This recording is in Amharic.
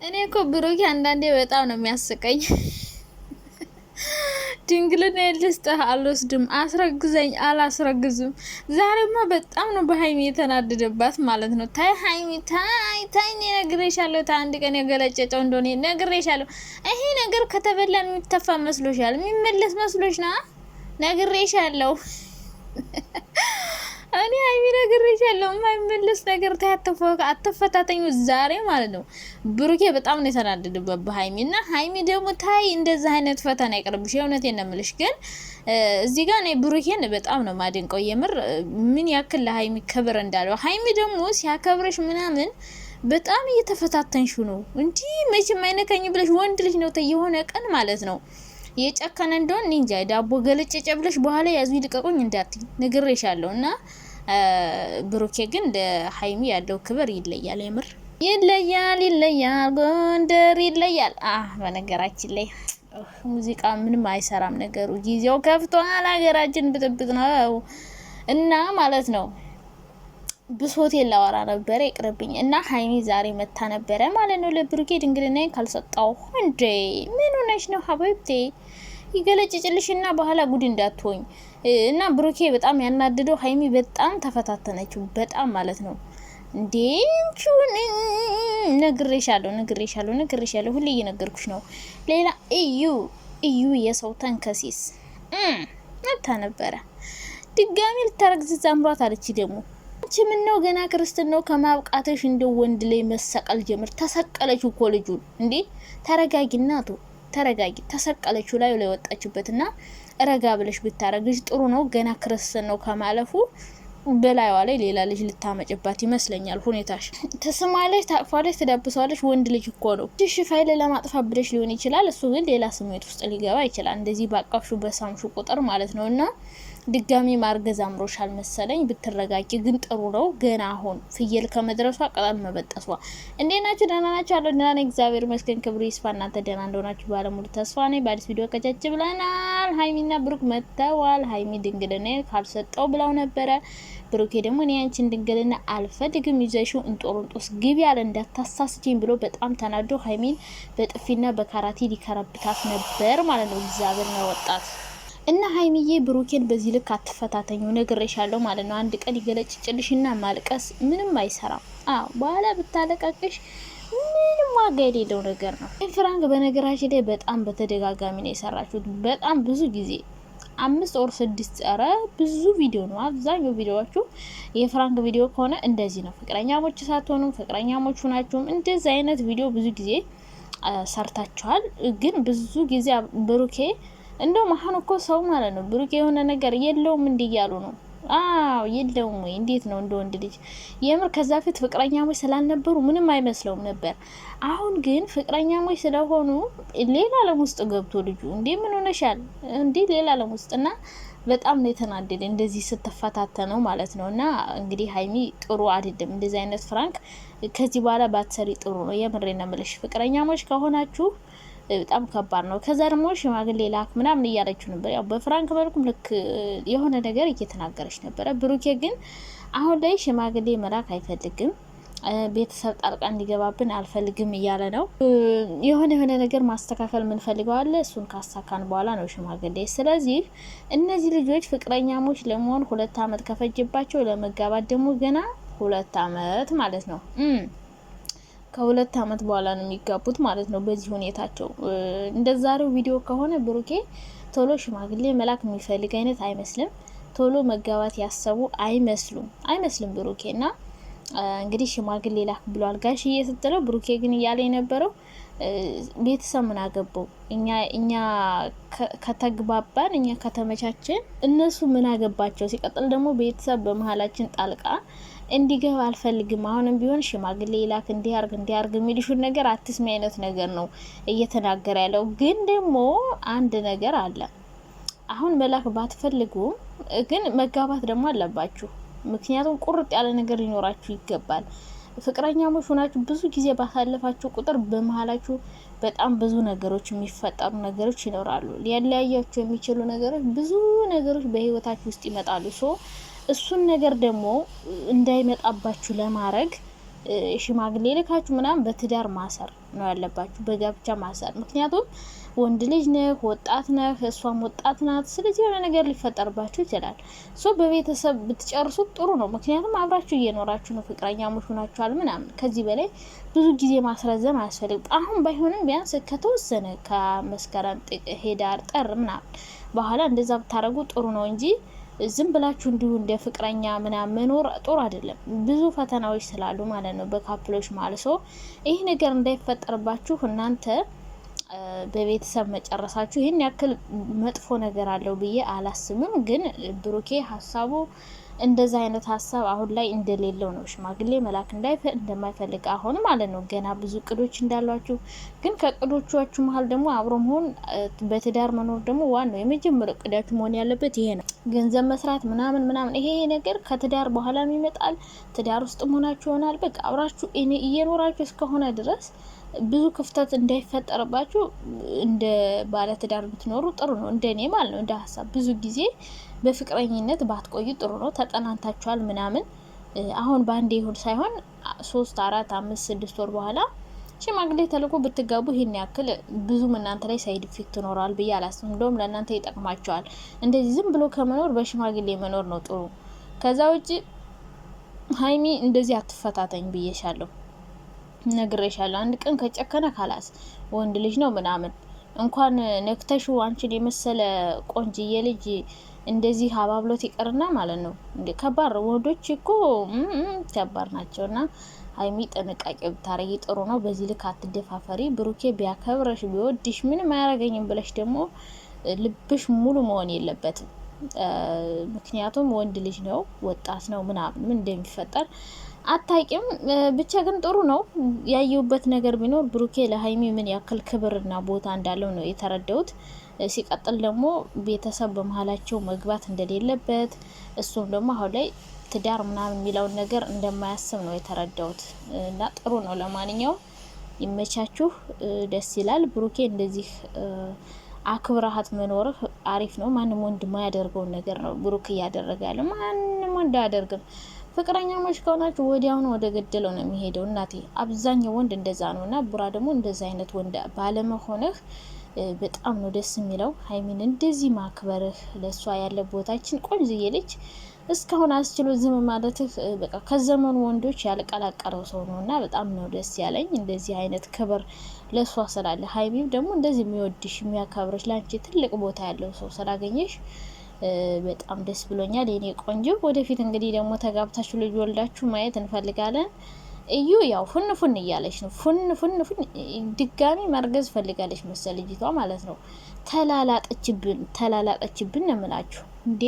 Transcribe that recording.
እኔ እኮ ብሩኬ አንዳንዴ በጣም ነው የሚያስቀኝ። ድንግልና ልስጥህ አልወስድም፣ አስረግዘኝ አላስረግዝም። ዛሬማ በጣም ነው በሀይሚ የተናደደባት ማለት ነው። ታይ ሀይሚ ታይ እኔ ነግሬሻለሁ። አንድ ቀን የገለጨጨው እንደሆነ ነግሬሻለሁ። ይሄ ነገር ከተበላ የሚተፋ መስሎሻል? የሚመለስ መስሎሽ ና? ነግሬሻለሁ። እኔ ሀይሚ ነግሬሻለሁ። የማይመለስ ነገር አትፈታተኙ ዛሬ ማለት ነው። ብሩኬ በጣም ነው የተናደደበት በሀይሚ እና ሀይሚ ደግሞ ታይ እንደዚህ አይነት ፈተና አይቀርብሽ። የእውነቴን ነው የምልሽ። ግን እዚህ ጋር እኔ ብሩኬን በጣም ነው ማደንቀው የምር ምን ያክል ለሀይሚ ክብር እንዳለው። ሀይሚ ደግሞ ሲያከብረሽ ምናምን በጣም እየተፈታተንሽ ነው እንጂ መቼም አይነካኝ ብለሽ ወንድ ልጅ ነው የሆነ ቀን ማለት ነው የጨከነ እንደሆነ ኒንጃ ዳቦ ገለጨጨ ብለሽ በኋላ ያዙ ይልቀቁኝ እንዳትይ ነግሬሻለሁ። እና ብሩኬ ግን ለሀይሚ ያለው ክብር ይለያል፣ የምር ይለያል። ጎንደር ይለያል። በነገራችን ላይ ሙዚቃ ምንም አይሰራም ነገሩ፣ ጊዜው ከፍቷል። ሀገራችን ብጥብጥ ነው እና ማለት ነው። ብሶቴን ላወራ ነበረ ይቅርብኝ። እና ሀይሚ ዛሬ መታ ነበረ ማለት ነው ለብሩኬ ድንግልና ካልሰጣው እንዴ ምን ሆነሽ ነው ሀበብቴ? ይገለጭልሽና በኋላ ጉድ እንዳትሆኝ። እና ብሩኬ በጣም ያናደደው ሀይሚ በጣም ተፈታተነችው፣ በጣም ማለት ነው እንዴ ቹን ነግሬሻለሁ ሁሌ እየነገርኩሽ ነው። ሌላ እዩ የሰው ተንከሲስ መታ ነበረ ድጋሚ ልታረግዝ ዛምሯት አለች ደግሞ ምን ነው ገና ክርስትናው ከማብቃተሽ እንደ ወንድ ላይ መሰቀል ጀምር። ተሰቀለች እኮ ልጁን እንዴ! ተረጋጊና ተረጋጊ። ተሰቀለችው ላይ ወጣችበትና ረጋ ብለሽ ብታረግሽ ጥሩ ነው። ገና ክርስትናው ከማለፉ በላይዋ ላይ ሌላ ልጅ ልታመጭባት ይመስለኛል ሁኔታሽ። ተስማለች፣ ታቅፋለች፣ ትዳብሰዋለች። ወንድ ልጅ እኮ ነው። እሺ ፋይል ለማጥፋት ብለሽ ሊሆን ይችላል። እሱ ግን ሌላ ስሜት ውስጥ ሊገባ ይችላል። እንደዚህ ባቃፍሹ በሳምሹ ቁጥር ማለት ነውና ድጋሚ ማርገዝ አምሮሻል መሰለኝ። ብትረጋጊ ግን ጥሩ ነው። ገና አሁን ፍየል ከመድረሷ ቅጠል መበጠሷ። እንዴት ናችሁ? ደህና ናችሁ? አለው ደህና ነኝ እግዚአብሔር ይመስገን። ክብሩ ይስፋ። እናንተ ደህና እንደሆናችሁ ባለሙሉ ተስፋ ነኝ። በአዲስ ቪዲዮ ከቻች ብለናል። ሀይሚና ብሩክ መጥተዋል። ሀይሚ ድንግልና ካልሰጠው ብላው ነበረ። ብሩኬ ደግሞ እኔ አንቺን ድንግልና አልፈልግም ይዘሽው እንጦሮንጦስ ግቢ ያለ እንዳታሳስችኝ ብሎ በጣም ተናዶ ሀይሚን በጥፊና በካራቴ ሊከረብታት ነበር ማለት ነው። እግዚአብሔር ነው ወጣት እና ሀይሚዬ ብሩኬን በዚህ ልክ አትፈታተኙ ነግሬሻለሁ ማለት ነው። አንድ ቀን ይገለጭልሽና ማልቀስ ምንም አይሰራም። በኋላ ብታለቃቅሽ ምንም ዋጋ የሌለው ነገር ነው። ፍራንክ በነገራችን ላይ በጣም በተደጋጋሚ ነው የሰራችሁት። በጣም ብዙ ጊዜ 5 or 6 ኧረ ብዙ ቪዲዮ ነው። አብዛኛው ቪዲዮዎቹ የፍራንክ ቪዲዮ ከሆነ እንደዚህ ነው። ፍቅረኛሞች ሳትሆኑ ፍቅረኛሞች ሆናችሁም እንደዚህ አይነት ቪዲዮ ብዙ ጊዜ ሰርታችኋል። ግን ብዙ ጊዜ ብሩኬ እንደው ማህን እኮ ሰው ማለት ነው ብሩክ የሆነ ነገር የለውም እንዲያሉ ነው። የለውም ወይ እንዴት ነው እንደ ወንድ ልጅ የምር ከዛ ፊት ፍቅረኛሞች ስላልነበሩ ምንም አይመስለውም ነበር። አሁን ግን ፍቅረኛሞች ስለሆኑ ሌላ ዓለም ውስጥ ገብቶ ልጁ እንዴ ምን ሆነሻል እንዴ ሌላ ዓለም ውስጥና በጣም ነው የተናደደ እንደዚህ ስትፈታተነው ማለት ነውና እንግዲህ ሀይሚ ጥሩ አይደለም እንደዚህ አይነት ፍራንክ ከዚህ በኋላ ባትሰሪ ጥሩ ነው። የምሬና ምልሽ ፍቅረኛሞች ከሆናችሁ በጣም ከባድ ነው። ከዛ ደግሞ ሽማግሌ ላክ ምናምን እያለችው ነበር። ያው በፍራንክ መልኩም ልክ የሆነ ነገር እየተናገረች ነበር። ብሩኬ ግን አሁን ላይ ሽማግሌ መላክ አይፈልግም፣ ቤተሰብ ጣልቃ እንዲገባብን አልፈልግም እያለ ነው። የሆነ ነገር ማስተካከል ምን ፈልገዋል እሱን ካሳካን በኋላ ነው ሽማግሌ። ስለዚህ እነዚህ ልጆች ፍቅረኛሞች ለመሆን 2 አመት ከፈጀባቸው ለመጋባት ደግሞ ገና 2 አመት ማለት ነው። ከ2 አመት በኋላ ነው የሚጋቡት ማለት ነው። በዚህ ሁኔታቸው እንደዛሬው ቪዲዮ ከሆነ ብሩኬ ቶሎ ሽማግሌ መላክ የሚፈልግ አይነት አይመስልም። ቶሎ መጋባት ያሰቡ አይመስልም ብሩኬና እንግዲህ ሽማግሌ ላክ ብሏል ጋሽዬ ስትለው ብሩኬ ግን እያለ የነበረው ቤተሰብ ምን አገባው እኛ ከተግባባን እኛ ከተመቻችን እነሱ ምን አገባቸው። ሲቀጥል ደግሞ ቤተሰብ በመሃላችን ጣልቃ እንዲገባ አልፈልግም። አሁንም ቢሆን ሽማግሌ ላክ እንዲያርግ የሚልሹን ነገር አትስሚ አይነት ነገር ነው እየተናገረ ያለው። ግን ደግሞ አንድ ነገር አለ። አሁን መላክ ባትፈልጉ ግን መጋባት ደግሞ አለባችሁ። ምክንያቱም ቁርጥ ያለ ነገር ሊኖራችሁ ይገባል። ፍቅረኛሞች ሆናችሁ ብዙ ጊዜ ባሳለፋችሁ ቁጥር በመሃላችሁ በጣም ብዙ ነገሮች የሚፈጠሩ ነገሮች ይኖራሉ። ሊያለያያችሁ የሚችሉ ነገሮች ብዙ ነገሮች በህይወታችሁ ውስጥ ይመጣሉ። እሱን ነገር ደግሞ እንዳይመጣባችሁ ለማድረግ ሽማግሌ ልካችሁ ምናምን በትዳር ማሰር ነው ያለባችሁ፣ በጋብቻ ማሰር። ምክንያቱም ወንድ ልጅ ነህ፣ ወጣት ነህ፣ እሷም ወጣት ናት። ስለዚህ የሆነ ነገር ሊፈጠርባችሁ ይችላል። በቤተሰብ ብትጨርሱት ጥሩ ነው። ምክንያቱም አብራችሁ እየኖራችሁ ነው፣ ፍቅረኛሞች ሆናችኋል ምናምን። ከዚህ በላይ ብዙ ጊዜ ማስረዘም አያስፈልግም። አሁን ባይሆንም ቢያንስ ከተወሰነ ከመስከረም ሄዳር ጥር ምናምን በኋላ እንደዛ ብታረጉ ጥሩ ነው እንጂ ዝም ብላችሁ እንዲሁ እንደ ፍቅረኛ ምናምን መኖር ጥሩ አይደለም። ብዙ ፈተናዎች ስላሉ ማለት ነው በካፕሎች ማለት ነው። ይሄ ነገር እንዳይፈጠርባችሁ እናንተ በቤተሰብ መጨረሳችሁ ይሄን ያክል መጥፎ ነገር አለው ብዬ አላስብም። ግን ብሩኬ ሀሳቡ እንደዛ አይነት ሀሳብ አሁን ላይ እንደሌለው ነው። ሽማግሌ መላክ እንደማይፈልግ አሁን ማለት ነው። ገና ብዙ እቅዶች እንዳሏችሁ፣ ግን ከእቅዶቻችሁ መሀል ደግሞ አብሮ መሆን በትዳር መኖር ደግሞ ዋናው የመጀመሪያው እቅዳችሁ መሆን ያለበት ይሄ ነው። ገንዘብ መስራት ምናምን ምናምን ይሄ ነገር ከትዳር በኋላም ይመጣል። ትዳር ውስጥ መሆናችሁ ይሆናል። በቃ አብራችሁ እየኖራችሁ እስከሆነ ድረስ ብዙ ክፍተት እንዳይፈጠርባችሁ እንደ ባለ ትዳር ብትኖሩ ጥሩ ነው። እንደኔ ማለት ነው እንደ ሀሳብ ብዙ ጊዜ በፍቅረኝነት ባትቆዩ ጥሩ ነው። ተጠናንታችኋል ምናምን አሁን ባንዴ ይሁን ሳይሆን 3 4 5 6 ወር በኋላ ሽማግሌ ተልኮ ብትጋቡ ይሄን ያክል ብዙም እናንተ ላይ ሳይድ ኢፌክት ይኖራል ብዬ አላስብም። እንደውም ለእናንተ ይጠቅማቸዋል። እንደዚህ ዝም ብሎ ከመኖር በሽማግሌ መኖር ነው ጥሩ። ከዛ ውጪ ሀይሚ እንደዚህ አትፈታተኝ ብዬሻለሁ፣ ነግሬሻለሁ። አንድ ቀን ከጨከነ ካላስ ወንድ ልጅ ነው ምናምን እንኳን ነክተሹ አንቺን የመሰለ ቆንጅዬ ልጅ እንደዚህ አባብሎት ይቀርና ማለት ነው። እንዴ ከባድ ወንዶች እኮ ከባድ ናቸውና ሀይሚ ጥንቃቄ ብታረጊ ጥሩ ነው። በዚህ ልክ አትደፋፈሪ። ብሩኬ ቢያከብረሽ ቢወድሽ ምንም አያረገኝም ብለሽ ደግሞ ልብሽ ሙሉ መሆን የለበትም። ምክንያቱም ወንድ ልጅ ነው፣ ወጣት ነው ምናምን ምን እንደሚፈጠር አታቂም። ብቻ ግን ጥሩ ነው። ያየውበት ነገር ቢኖር ብሩኬ ለሀይሚ ምን ያክል ክብርና ቦታ እንዳለው ነው የተረዳሁት። ሲቀጥል ደግሞ ቤተሰብ በመሀላቸው መግባት እንደሌለበት፣ እሱም ደግሞ አሁን ላይ ትዳር ምናምን የሚለውን ነገር እንደማያስብ ነው የተረዳሁት እና ጥሩ ነው። ለማንኛውም ይመቻችሁ፣ ደስ ይላል። ብሩኬ እንደዚህ አክብራሃት መኖርህ አሪፍ ነው። ማንም ወንድ ማያደርገውን ነገር ነው ብሩክ እያደረገ ያለ። ማንም ወንድ አያደርግም። ፍቅረኛሞች ከሆናችሁ ወዲያውኑ ወደ ገደለው ነው የሚሄደው። እናቴ አብዛኛው ወንድ እንደዛ ነው እና ቡራ ደግሞ እንደዛ አይነት ወንድ ባለመሆንህ በጣም ነው ደስ የሚለው። ሀይሚን እንደዚህ ማክበርህ፣ ለሷ ያለ ቦታችን ቆንጅዬ ልጅ እስካሁን አስችሎ ዝም ማለትህ በቃ ከዘመኑ ወንዶች ያልቀላቀለው ሰው ነው እና በጣም ነው ደስ ያለኝ እንደዚህ አይነት ክብር ለሷ ስላለ። ሀይሚም ደግሞ እንደዚህ የሚወድሽ የሚያከብርሽ ላንቺ ትልቅ ቦታ ያለው ሰው ስላገኘሽ በጣም ደስ ብሎኛል የኔ ቆንጆ። ወደፊት እንግዲህ ደግሞ ተጋብታችሁ ልጅ ወልዳችሁ ማየት እንፈልጋለን። እዩ ያው ፉን እያለች ነው። ፉን ድጋሚ ማርገዝ ፈልጋለች መሰል ልጅቷ ማለት ነው። ተላላጠችብን ነው የምላችሁ እንዴ።